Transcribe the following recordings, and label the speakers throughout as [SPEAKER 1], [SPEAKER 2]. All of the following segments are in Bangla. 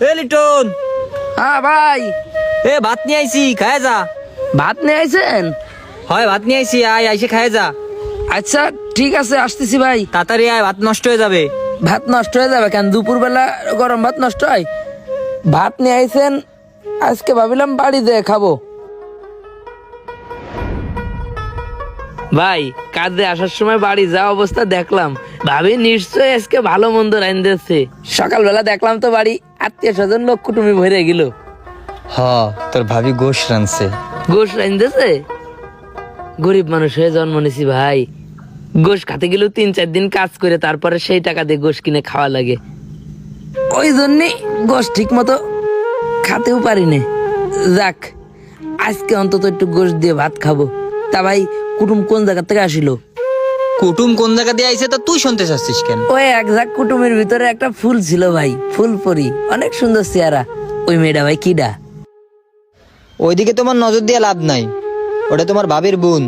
[SPEAKER 1] এ লিটন,
[SPEAKER 2] হ্যাঁ ভাই,
[SPEAKER 1] এ ভাত নিয়ে আইছি, খায় যা।
[SPEAKER 2] ভাত নিয়ে আইছেন?
[SPEAKER 1] হয় ভাত নিয়ে আইছি, আয় আইসে খায় যা।
[SPEAKER 2] আচ্ছা ঠিক আছে, আসতেছি ভাই।
[SPEAKER 1] তাড়াতাড়ি আয়, ভাত নষ্ট হয়ে যাবে।
[SPEAKER 2] ভাত নষ্ট হয়ে যাবে কেন? দুপুরবেলা গরম ভাত নষ্ট হয়? ভাত নিয়ে আইছেন, আজকে ভাবিলাম বাড়ি যেয়ে খাবো। ভাই, কাজে আসার সময় বাড়ি যাওয়া অবস্থা দেখলাম, ভাবি নিশ্চয়ই আজকে ভালো মন্দ রান্ধেছে। সকালবেলা দেখলাম তো বাড়ি আত্মীয় স্বজন লোক কুটুমি ভরে গেল।
[SPEAKER 1] হ, তোর ভাবি গোশ রানছে।
[SPEAKER 2] গোশ রান্ধেছে? গরিব মানুষ হয়ে জন্ম নিছি ভাই, গোশ খাতে গেলেও 3-4 দিন কাজ করে তারপরে সেই টাকা দিয়ে গোশ কিনে খাওয়া লাগে। ওই জন্যই গোশ ঠিক মতো খাতেও পারি না। যাক, আজকে অন্তত একটু গোশ দিয়ে ভাত খাবো। তা ভাই, কুটুম কোন জায়গা থেকে আসিল?
[SPEAKER 1] কুটুম কোন জায়গা দিয়ে আইছে তা তুই শুনতে চাচ্ছিস কেন?
[SPEAKER 2] ওই এক ঝাঁক কুটুমের ভিতরে একটা ফুল ছিল ভাই, ফুলপরি, অনেক সুন্দর চেহারা। ওই মেয়েটা ভাই কিডা?
[SPEAKER 1] ওইদিকে তোমার নজর দিয়ে লাভ নাই, ওটা তোমার ভাবির বোন।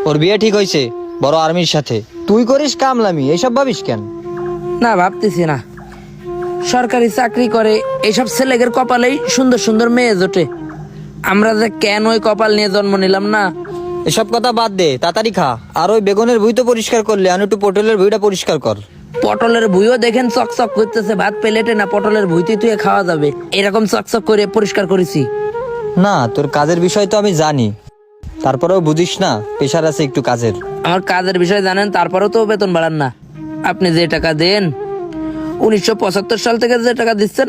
[SPEAKER 1] ওর বিয়ে ঠিক হয়েছে বড় আর্মির সাথে। তুই করিস কামলামি, এইসব ভাবিস কেন?
[SPEAKER 2] না, ভাবতেছি না। সরকারি চাকরি করে এইসব ছেলেদের কপালেই সুন্দর সুন্দর মেয়ে জোটে। আমরা যে কেন ওই কপাল নিয়ে জন্ম নিলাম না।
[SPEAKER 1] এসব কথা বাদ দে, তাড়াতাড়ি খা। আর ওই বেগুনের ভুঁই তো পরিষ্কার করলে, আর একটু পটলের ভুঁইটা পরিষ্কার কর।
[SPEAKER 2] পটলের ভুঁইও দেখেন চকচক করতেছে, ভাত প্লেটে না পটলের ভুঁইতে তুই খাওয়া যাবে এরকম চকচক করে পরিষ্কার করেছি।
[SPEAKER 1] না, তোর কাজের বিষয় তো আমি জানি, তারপরেও বুঝিস না পেশার আছে একটু কাজের।
[SPEAKER 2] আমার কাজের বিষয় জানেন, তারপরেও তো বেতন বাড়ান না। আপনি যে টাকা দেন 1975 সাল থেকে যে টাকা দিচ্ছেন,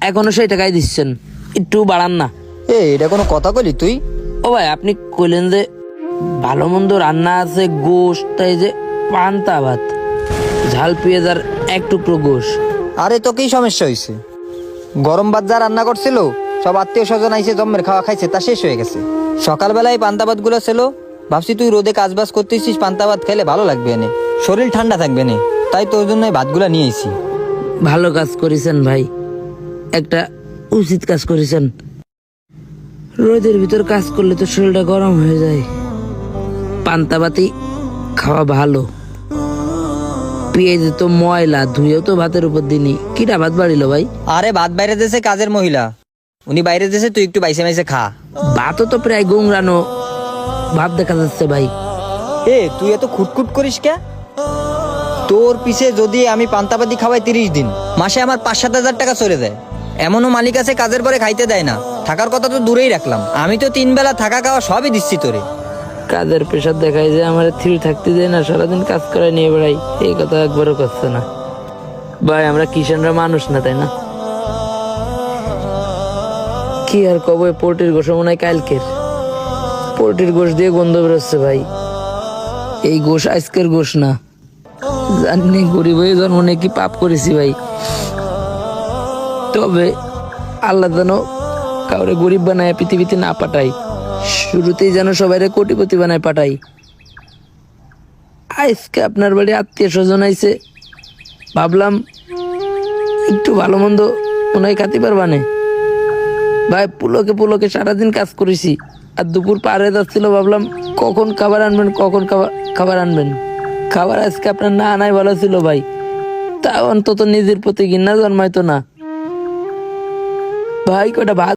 [SPEAKER 2] এখনো সেই টাকাই দিচ্ছেন, একটু বাড়ান না।
[SPEAKER 1] এটা কোনো কথা কইলি তুই?
[SPEAKER 2] ও ভাই, আপনি কইলেন যে ভালো মন্দ রান্না আছে, গোশ, তাই যে পান্তা ভাত, ঝাল পেঁয়াজ আর এক টুকরো গোশ।
[SPEAKER 1] আরে তো কি সমস্যা হয়েছে? গরম ভাত যা রান্না করছিল সব আত্মীয় স্বজন আইসে জম্মের খাওয়া খাইছে, তা শেষ হয়ে গেছে। সকালবেলায় পান্তা ভাত গুলো ছিল, ভাবছি তুই রোদে কাজ বাজ করতেছিস, পান্তা ভাত খেলে ভালো লাগবে না, শরীর ঠান্ডা থাকবে না, তাই তোর জন্য ভাতগুলা নিয়ে আইছি।
[SPEAKER 2] ভালো কাজ করেছেন ভাই, একটা উচিত কাজ করেছেন। রোদের ভিতর কাজ করলে তো শরীরটা গরম হয়ে যায়। পান্তা ভাতই খাওয়া ভালো। পেঁয়াজ তো ময়লা, ধুয়েও তো ভাতের উপর দিনই। কিটা ভাত বাড়িল ভাই?
[SPEAKER 1] আরে ভাত বাইরে দেশে কাজের মহিলা, উনি বাইরে দেশে, তুই একটু বাইসে মাইসে খা।
[SPEAKER 2] ভাতও তো প্রায় গুংরানো ভাব দেখা যাচ্ছে ভাই।
[SPEAKER 1] তুই এত খুটখুট করিস কে? তোর পিছে যদি আমি পান্তাবাদি খাওয়াই 30 দিন, মাসে আমার 5-7 হাজার টাকা চলে যায়। এমনও মালিক আছে কাজের পরে খাইতে দেয় না, থাকার কথা তো দূরেই রাখলাম, আমি তো 3 বেলা থাকা খাওয়া সবই দিচ্ছি তোরে।
[SPEAKER 2] কাজের প্রেশার দেখায় যে আমার থ্রি থাকতে দেয় না, সারাদিন কাজ করে নিয়ে বেড়াই, এই কথা একবারও করছে না ভাই। আমরা কিষানরা মানুষ না, তাই না? কি আর কব, পোল্ট্রির গোশ মনে হয় কালকের। পোল্ট্রির গোশ দিয়ে গন্ধ বেরোচ্ছে ভাই। এই গোশ আজকের গোশ না। জানি গরিব হয়ে জন্ম নিয়ে কি পাপ করেছি ভাই। তবে আল্লাহ যেন কাউরে গরিব বানায় পৃথিবীতে না পাঠাই, শুরুতেই যেন সবাই কোটিপতি বানায় পাঠাই। আজকে আপনার বাড়ি আত্মীয় স্বজন আইছে, ভাবলাম একটু ভালো মন্দ মনে হয় খাতে পারবানে ভাই। পুলকে সারাদিন কাজ করেছি, আর দুপুর পার হয়ে যাচ্ছিল, ভাবলাম কখন খাবার আনবেন, কখন খাবার আনবেন। খাবার আজকে আপনার না আনাই ভালো ছিল ভাই, তা অন্তত নিজের প্রতি ঘৃণা জন্মাইতো না ভাই। কটা ভাত